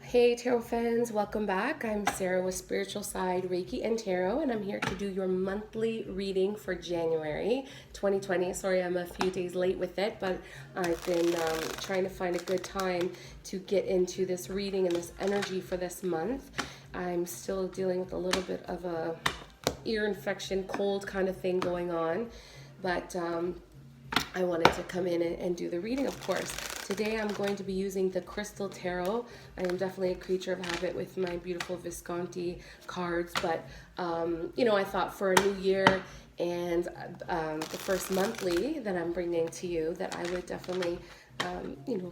Hey Tarot fans, welcome back. I'm Sarah with Spiritual Side Reiki and Tarot, and I'm here to do your monthly reading for January 2020. Sorry, I'm a few days late with it, but I've been trying to find a good time to get into this reading and this energy for this month. I'm still dealing with a little bit of a ear infection, cold kind of thing going on, but I wanted to come in and do the reading, of course. Today I'm going to be using the Crystal Tarot. I am definitely a creature of habit with my beautiful Visconti cards, but I thought for a new year and the first monthly that I'm bringing to you that I would definitely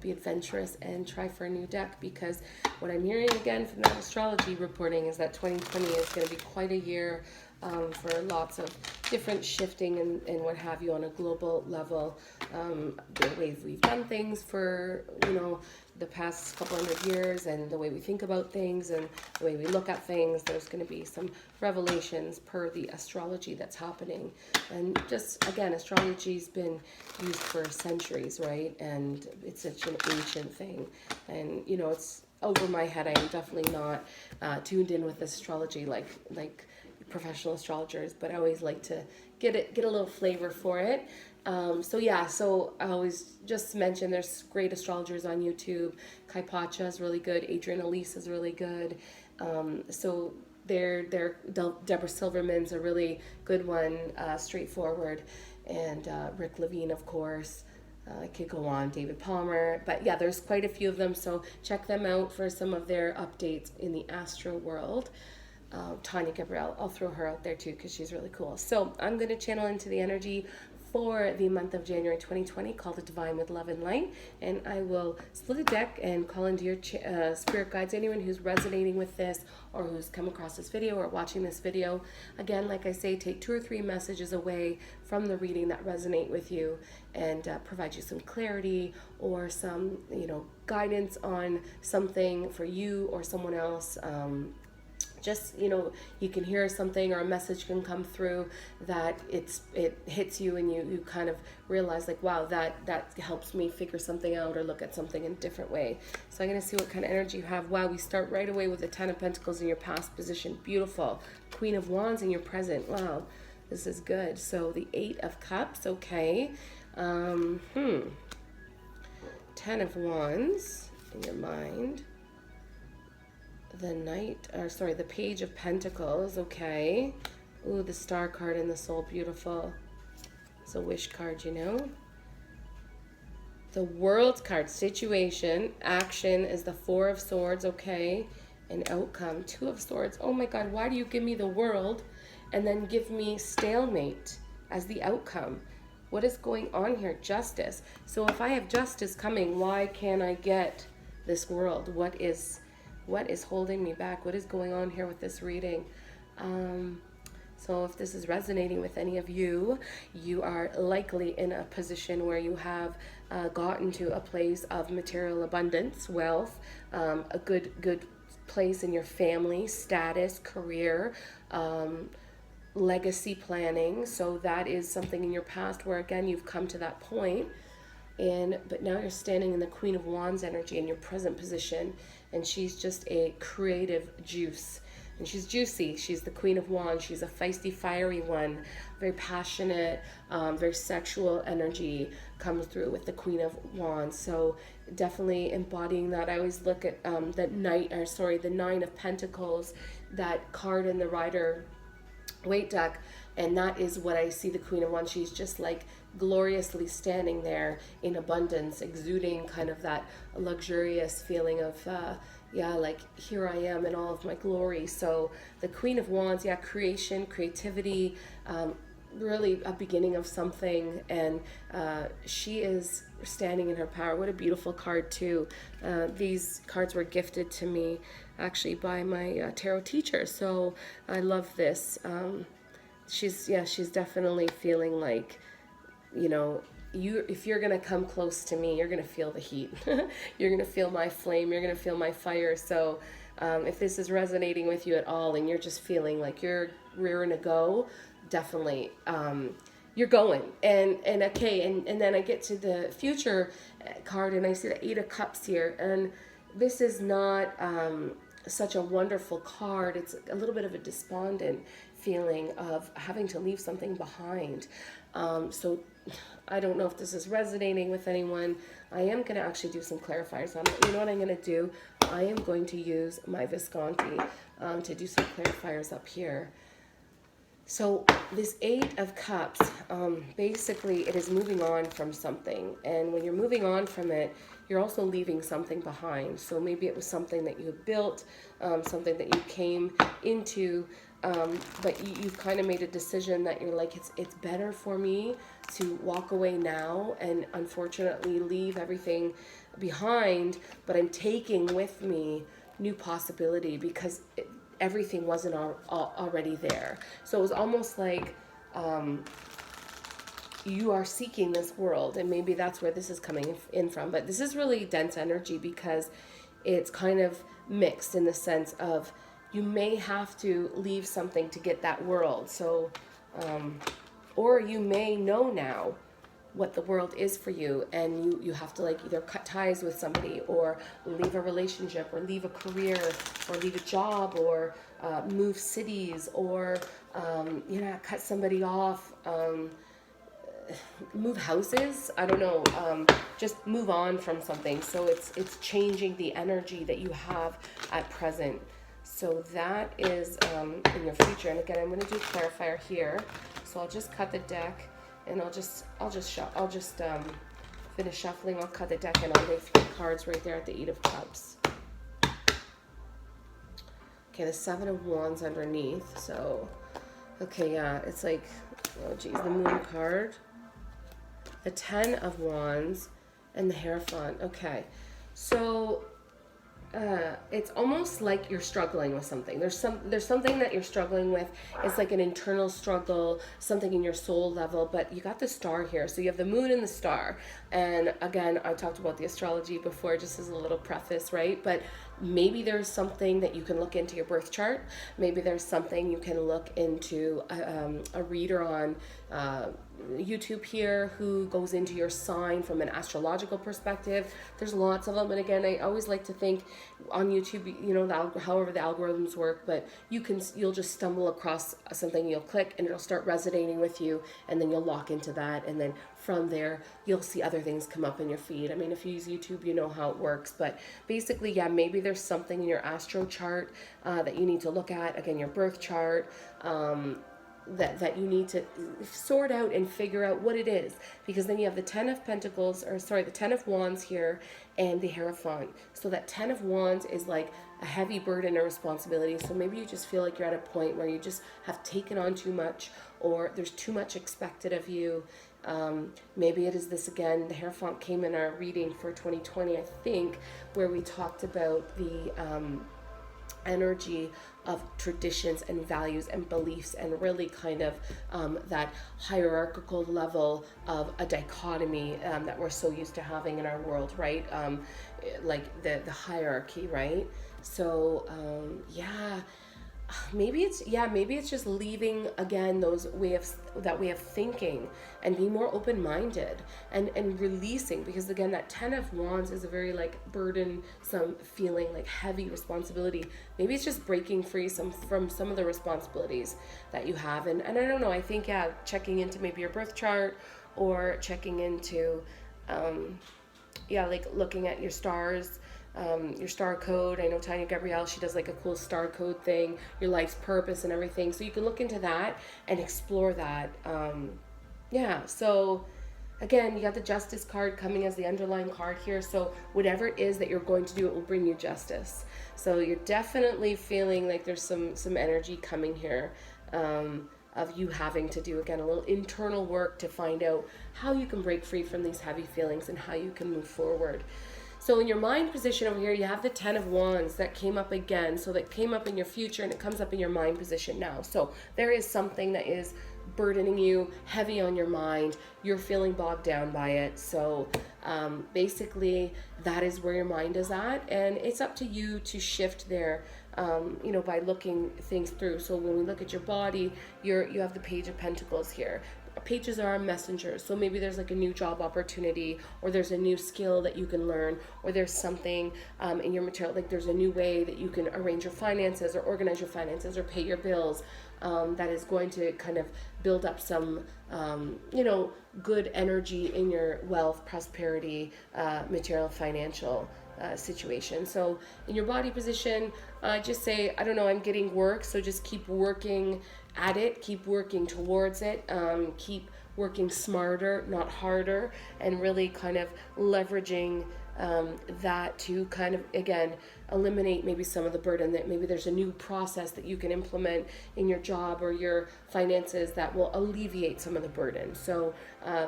be adventurous and try for a new deck, because what I'm hearing again from that astrology reporting is that 2020 is going to be quite a year for lots of different shifting and what have you on a global level. The ways we've done things for, the past couple hundred years, and the way we think about things and the way we look at things. There's going to be some revelations per the astrology that's happening. And just, again, astrology's been used for centuries, right? And it's such an ancient thing. And, it's over my head. I am definitely not tuned in with astrology like professional astrologers, but I always like to get a little flavor for it. So I always just mention there's great astrologers on YouTube. Kai Pacha is really good. Adrian Elise is really good. So Deborah Silverman's a really good one, straightforward, and Rick Levine, of course. I could go on, David Palmer, but yeah, there's quite a few of them. So check them out for some of their updates in the astro world. Tanya Gabrielle, I'll throw her out there too because she's really cool. So I'm going to channel into the energy for the month of January 2020 called the Divine with Love and Light, and I will split a deck and call into your spirit guides, anyone who's resonating with this or who's come across this video or watching this video. Again, like I say, take 2 or 3 messages away from the reading that resonate with you and provide you some clarity or some guidance on something for you or someone else. Just you can hear something or a message can come through that it hits you, and you kind of realize like, wow, that helps me figure something out or look at something in a different way. So I'm going to see what kind of energy you have. Wow, we start right away with the 10 of Pentacles in your past position. Beautiful. Queen of Wands in your present. Wow, this is good. So the 8 of Cups. Okay. 10 of Wands in your mind. The Page of Pentacles, okay. Ooh, the Star card in the Soul, beautiful. It's a wish card, The World card, situation, action is the 4 of Swords, okay. And outcome, 2 of Swords. Oh my God, why do you give me the World and then give me stalemate as the outcome? What is going on here? Justice. So if I have justice coming, why can't I get this World? What is holding me back? What is going on here with this reading? So if this is resonating with any of you, you are likely in a position where you have gotten to a place of material abundance, wealth, a good place in your family, status, career, legacy planning. So that is something in your past where, again, you've come to that point. But now you're standing in the Queen of Wands energy in your present position, and she's just a creative juice, and she's juicy. She's the Queen of Wands. She's a feisty, fiery one, very passionate, very sexual energy comes through with the Queen of Wands. So definitely embodying that. I always look at the 9 of Pentacles, that card in the Rider Waite deck, and that is what I see the Queen of Wands. She's just like gloriously standing there in abundance, exuding kind of that luxurious feeling of like, here I am in all of my glory. So the Queen of Wands, creation, creativity, really a beginning of something, and she is standing in her power. What a beautiful card too. These cards were gifted to me actually by my tarot teacher, so I love this. She's definitely feeling like, if you're gonna come close to me, you're gonna feel the heat. You're gonna feel my flame. You're gonna feel my fire. So if this is resonating with you at all, and you're just feeling like you're rearing to go, definitely you're going. And then I get to the future card, and I see the 8 of Cups here, and this is not such a wonderful card. It's a little bit of a despondent feeling of having to leave something behind. So I don't know if this is resonating with anyone. I am going to actually do some clarifiers on it. You know what I'm going to do? I am going to use my Visconti to do some clarifiers up here. So this Eight of Cups, basically it is moving on from something. And when you're moving on from it, you're also leaving something behind. So maybe it was something that you built, something that you came into, but you've kind of made a decision that you're like, it's better for me to walk away now and unfortunately leave everything behind, but I'm taking with me new possibility because everything wasn't already there. So it was almost like you are seeking this world, and maybe that's where this is coming in from. But this is really dense energy because it's kind of mixed in the sense of you may have to leave something to get that world. So, or you may know now what the world is for you, and you have to like either cut ties with somebody or leave a relationship or leave a career or leave a job or move cities or cut somebody off, move houses, I don't know, just move on from something. So it's changing the energy that you have at present. So that is in your future. And again, I'm going to do clarifier here. So I'll just cut the deck, and I'll just finish shuffling. I'll cut the deck, and I'll lay 3 cards right there at the Eight of Cups. Okay, the Seven of Wands underneath. So, okay, yeah, it's like, oh geez, the Moon card, the Ten of Wands, and the Hierophant. Okay, so it's almost like you're struggling with something. There's something that you're struggling with. It's like an internal struggle, something in your soul level, but you got the Star here. So you have the Moon and the Star. And again, I talked about the astrology before, just as a little preface, right? But maybe there's something that you can look into your birth chart. Maybe there's something you can look into a reader on YouTube here who goes into your sign from an astrological perspective. There's lots of them, and again, I always like to think on YouTube, you know, however the algorithms work, but you'll just stumble across something, you'll click, and it'll start resonating with you, and then you'll lock into that, and then from there you'll see other things come up in your feed. I mean, if you use YouTube, you know how it works, but basically, yeah, maybe there's something in your astro chart that you need to look at. Again, your birth chart. That you need to sort out and figure out what it is, because then you have the Ten of Pentacles, or sorry, the Ten of Wands here, and the Hierophant. So that Ten of Wands is like a heavy burden or responsibility. So maybe you just feel like you're at a point where you just have taken on too much, or there's too much expected of you. Maybe it is this again. The Hierophant came in our reading for 2020, I think, where we talked about the energy of traditions and values and beliefs, and really kind of that hierarchical level of a dichotomy that we're so used to having in our world, right? Like the hierarchy, right? So maybe it's just leaving again those way of thinking and being more open-minded and releasing, because again, that Ten of Wands is a very like burdensome feeling, like heavy responsibility. Maybe it's just breaking free from some of the responsibilities that you have, and I don't know, I think checking into maybe your birth chart, or checking into like looking at your stars, your star code. I know Tanya Gabrielle, she does like a cool star code thing, your life's purpose and everything. So you can look into that and explore that. So again, you got the Justice card coming as the underlying card here. So whatever it is that you're going to do, it will bring you justice. So you're definitely feeling like there's some energy coming here. Of you having to do, again, a little internal work to find out how you can break free from these heavy feelings and how you can move forward. So in your mind position over here, you have the Ten of Wands that came up again. So that came up in your future, and it comes up in your mind position now. So there is something that is burdening you, heavy on your mind. You're feeling bogged down by it. So basically, that is where your mind is at. And it's up to you to shift there, by looking things through. So when we look at your body, you have the Page of Pentacles here. pages are our messengers. So maybe there's like a new job opportunity, or there's a new skill that you can learn, or there's something in your material, like there's a new way that you can arrange your finances or organize your finances or pay your bills, that is going to kind of build up some, good energy in your wealth, prosperity, material, financial situation. So in your body position, just say, I don't know, I'm getting work. So just keep working at it, keep working towards it, keep working smarter, not harder, and really kind of leveraging that to kind of, again, eliminate maybe some of the burden, that maybe there's a new process that you can implement in your job or your finances that will alleviate some of the burden. So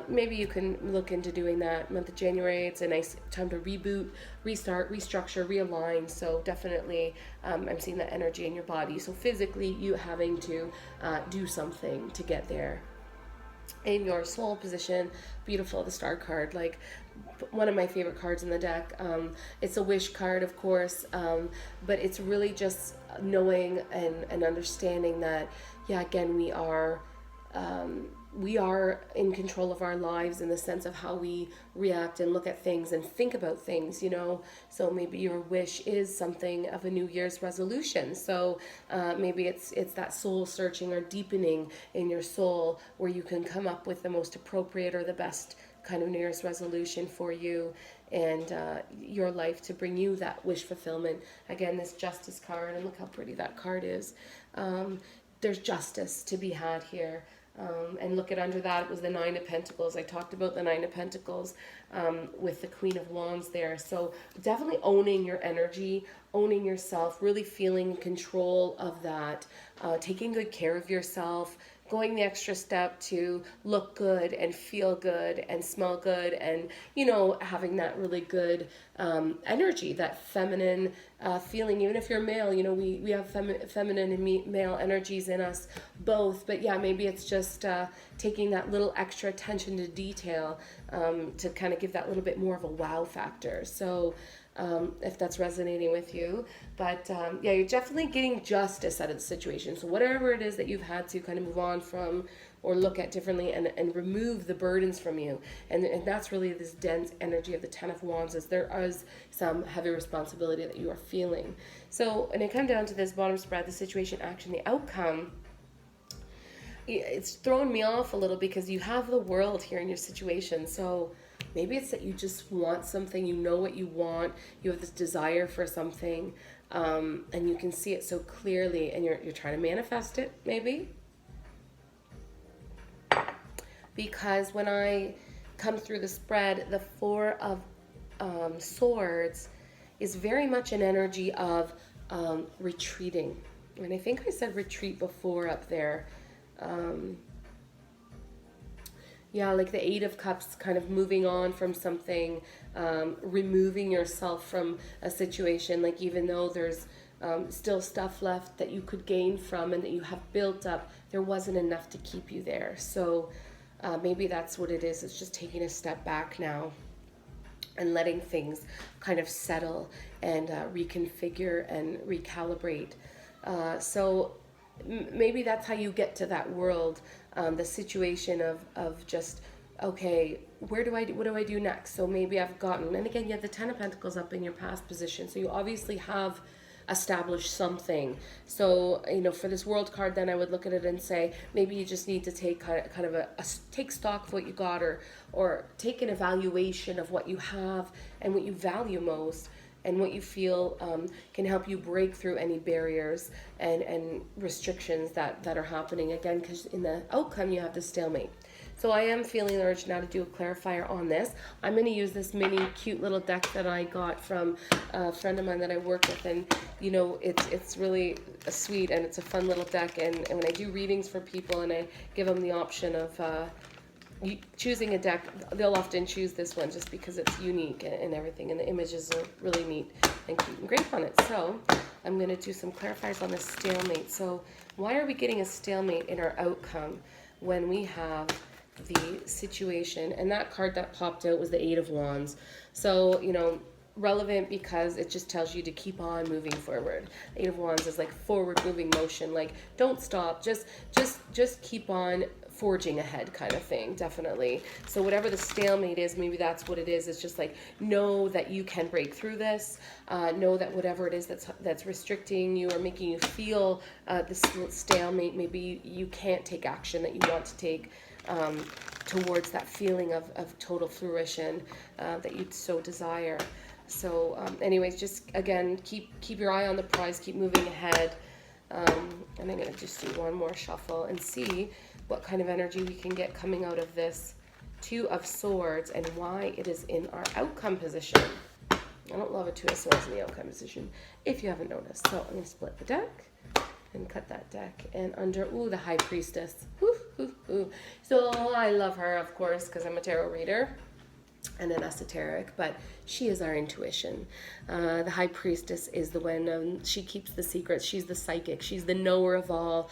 maybe you can look into doing that month of January. It's a nice time to reboot, restart, restructure, realign. So definitely I'm seeing that energy in your body. So physically you having to do something to get there. In your soul position, beautiful, the star card, like one of my favorite cards in the deck. It's a wish card, of course, but it's really just knowing and understanding that, yeah, again, we are in control of our lives in the sense of how we react and look at things and think about things, so maybe your wish is something of a New Year's resolution. So maybe it's that soul searching or deepening in your soul, where you can come up with the most appropriate or the best kind of New Year's resolution for you and your life to bring you that wish fulfillment. Again, this Justice card, and look how pretty that card is. There's justice to be had here. And look at under that, it was the Nine of Pentacles. I talked about the Nine of Pentacles with the Queen of Wands there. So definitely owning your energy, owning yourself, really feeling in control of that, taking good care of yourself, going the extra step to look good and feel good and smell good, and having that really good energy, that feminine feeling. Even if you're male, we have feminine and male energies in us both, but yeah, maybe it's just taking that little extra attention to detail to kind of give that little bit more of a wow factor. So if that's resonating with you. But yeah, you're definitely getting justice out of the situation. So whatever it is that you've had to kind of move on from or look at differently and remove the burdens from you. And that's really this dense energy of the Ten of Wands, is there is some heavy responsibility that you are feeling. So, and it comes down to this bottom spread, the situation, action, the outcome. It's thrown me off a little because you have the World here in your situation. So maybe it's that you just want something, you know what you want, you have this desire for something, and you can see it so clearly, and you're trying to manifest it, maybe. Because when I come through the spread, the Four of Swords is very much an energy of retreating. And I think I said retreat before up there. Yeah, like the Eight of Cups, kind of moving on from something, removing yourself from a situation, like even though there's still stuff left that you could gain from and that you have built up, there wasn't enough to keep you there. So maybe that's what it is. It's just taking a step back now and letting things kind of settle and reconfigure and recalibrate. So maybe that's how you get to that world, the situation of just, okay, what do I do next? So maybe I've gotten, and again, you have the Ten of Pentacles up in your past position. So you obviously have established something. So, for this World card, then I would look at it and say, maybe you just need to take kind of take stock of what you got, or take an evaluation of what you have and what you value most, and what you feel can help you break through any barriers and restrictions that are happening. Again, because in the outcome, you have the stalemate. So I am feeling the urge now to do a clarifier on this. I'm going to use this mini cute little deck that I got from a friend of mine that I work with, and it's really sweet, and it's a fun little deck. And when I do readings for people and I give them the option of choosing a deck, they'll often choose this one just because it's unique and everything, and the images are really neat and cute and great on it. So I'm going to do some clarifiers on the stalemate. So why are we getting a stalemate in our outcome when we have the situation? And that card that popped out was the Eight of Wands. So relevant because it just tells you to keep on moving forward. Eight of Wands is like forward moving motion, like don't stop, just keep on forging ahead kind of thing, definitely. So whatever the stalemate is, maybe that's what it is. It's just like, know that you can break through this. Know that whatever it is that's restricting you or making you feel this stalemate, maybe you can't take action that you want to take towards that feeling of total fruition that you so desire. So anyways, just again, keep your eye on the prize, keep moving ahead. And I'm going to just do one more shuffle and see what kind of energy we can get coming out of this Two of Swords and why it is in our outcome position. I don't love a Two of Swords in the outcome position, if you haven't noticed. So I'm going to split the deck and cut that deck. And under, the High Priestess. So I love her, of course, because I'm a tarot reader and an esoteric, but she is our intuition. The High Priestess is the one, she keeps the secrets. She's the psychic. She's the knower of all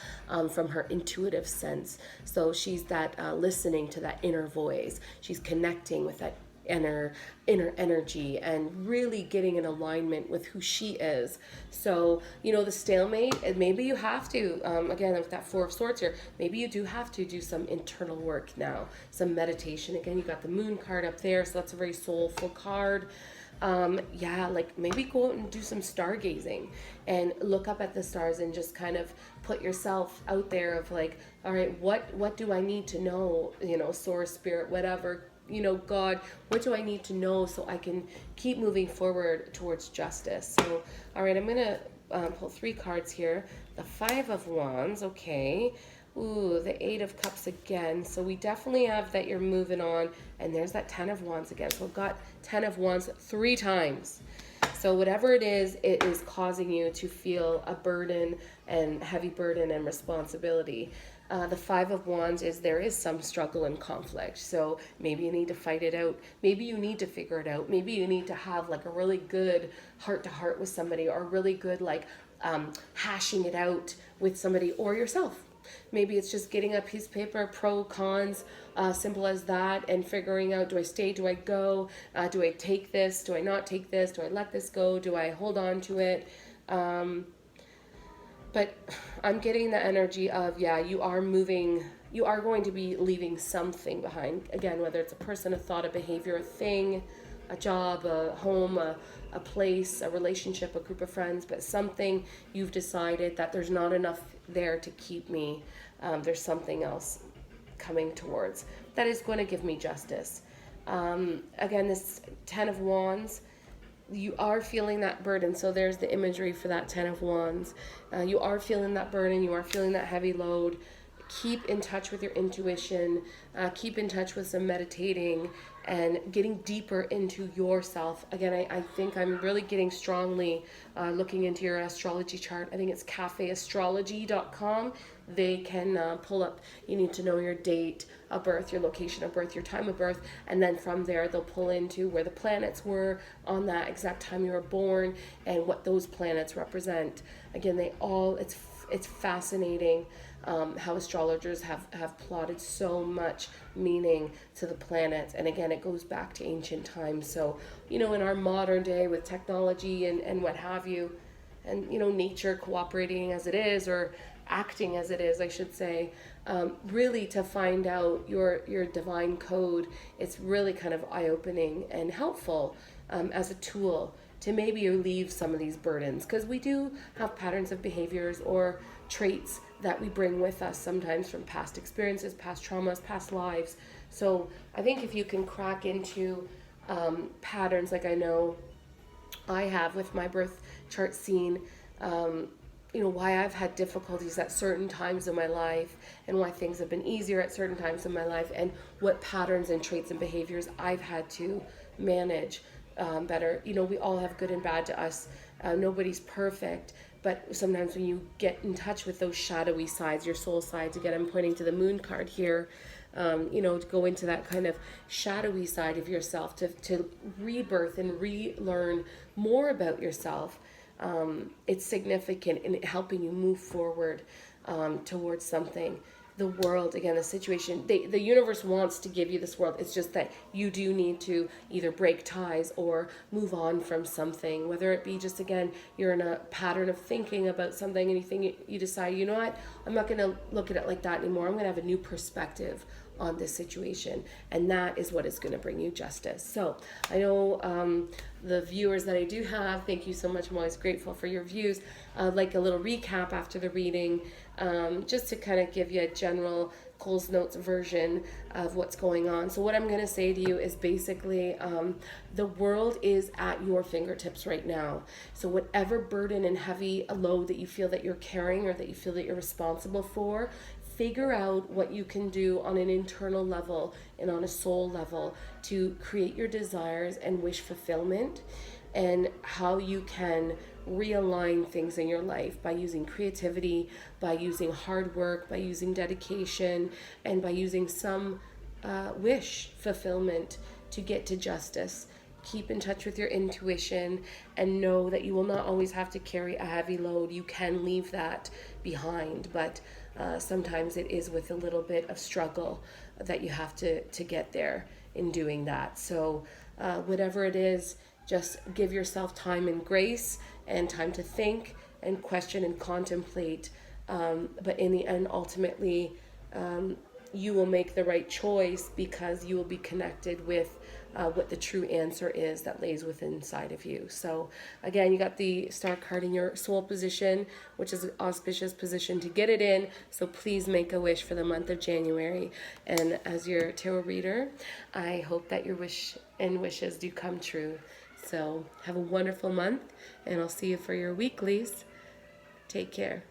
from her intuitive sense. So she's that listening to that inner voice. She's connecting with that inner energy and really getting in alignment with who she is. So, the stalemate, and maybe you have to, again, with that Four of Swords here, maybe you do have to do some internal work now, some meditation. Again, you got the Moon card up there, so that's a very soulful card. Like maybe go out and do some stargazing and look up at the stars and just kind of put yourself out there of like, all right, what do I need to know, source, spirit, whatever, God, what do I need to know so I can keep moving forward towards justice? So, all right, I'm going to pull 3 cards here. The Five of Wands, okay. The Eight of Cups again. So we definitely have that you're moving on. And there's that 10 of Wands again. So we've got 10 of Wands 3 times. So whatever it is causing you to feel a burden and heavy burden and responsibility. The Five of Wands is there is some struggle and conflict. So maybe you need to fight it out. Maybe you need to figure it out. Maybe you need to have like a really good heart-to-heart with somebody, or really good hashing it out with somebody or yourself. Maybe it's just getting a piece of paper, pro, cons, simple as that, and figuring out, do I stay, do I go, do I take this, do I not take this, do I let this go, do I hold on to it? But I'm getting the energy of, you are moving, you are going to be leaving something behind. Again, whether it's a person, a thought, a behavior, a thing, a job, a home, a place, a relationship, a group of friends, but something you've decided that there's not enough there to keep me. There's something else coming towards that is going to give me justice. Again, this 10 of Wands, you are feeling that burden. So there's the imagery for that 10 of Wands. You are feeling that burden. You are feeling that heavy load. Keep in touch with your intuition. Keep in touch with some meditating and getting deeper into yourself. Again, I think I'm really getting strongly looking into your astrology chart. I think it's cafeastrology.com. They can pull up, you need to know your date of birth, your location of birth, your time of birth, and then from there they'll pull into where the planets were on that exact time you were born and what those planets represent. Again, it's fascinating how astrologers have plotted so much meaning to the planets. And again, it goes back to ancient times. So, in our modern day with technology and what have you, and, nature cooperating as it is, or acting as it is, I should say, really to find out your divine code, it's really kind of eye-opening and helpful as a tool to maybe relieve some of these burdens, because we do have patterns of behaviors or traits that we bring with us sometimes from past experiences, past traumas, past lives. So I think if you can crack into patterns, like I know I have with my birth chart scene, why I've had difficulties at certain times in my life and why things have been easier at certain times in my life, and what patterns and traits and behaviors I've had to manage better. We all have good and bad to us. Nobody's perfect, but sometimes when you get in touch with those shadowy sides, your soul sides, again, I'm pointing to the Moon card here, to go into that kind of shadowy side of yourself, to rebirth and relearn more about yourself. It's significant in helping you move forward towards something. the world, again, the situation, the universe wants to give you this world. It's just that you do need to either break ties or move on from something, whether it be just, again, you're in a pattern of thinking about something and you decide, you know what, I'm not going to look at it like that anymore. I'm going to have a new perspective on this situation, and that is what is going to bring you justice. So I know the viewers that I do have, thank you so much. I'm always grateful for your views. Like a little recap after the reading, just to kind of give you a general Coles Notes version of what's going on. So what I'm going to say to you is basically the world is at your fingertips right now. So whatever burden and heavy load that you feel that you're carrying or that you feel that you're responsible for, figure out what you can do on an internal level and on a soul level to create your desires and wish fulfillment, and how you can realign things in your life by using creativity, by using hard work, by using dedication, and by using some wish fulfillment to get to justice. Keep in touch with your intuition and know that you will not always have to carry a heavy load. You can leave that behind, but sometimes it is with a little bit of struggle that you have to get there in doing that. So whatever it is, just give yourself time and grace and time to think and question and contemplate. But in the end, ultimately, you will make the right choice because you will be connected with what the true answer is that lays within inside of you. So again, you got the star card in your soul position, which is an auspicious position to get it in. So please make a wish for the month of January. And as your tarot reader, I hope that your wish and wishes do come true. So have a wonderful month, and I'll see you for your weeklies. Take care.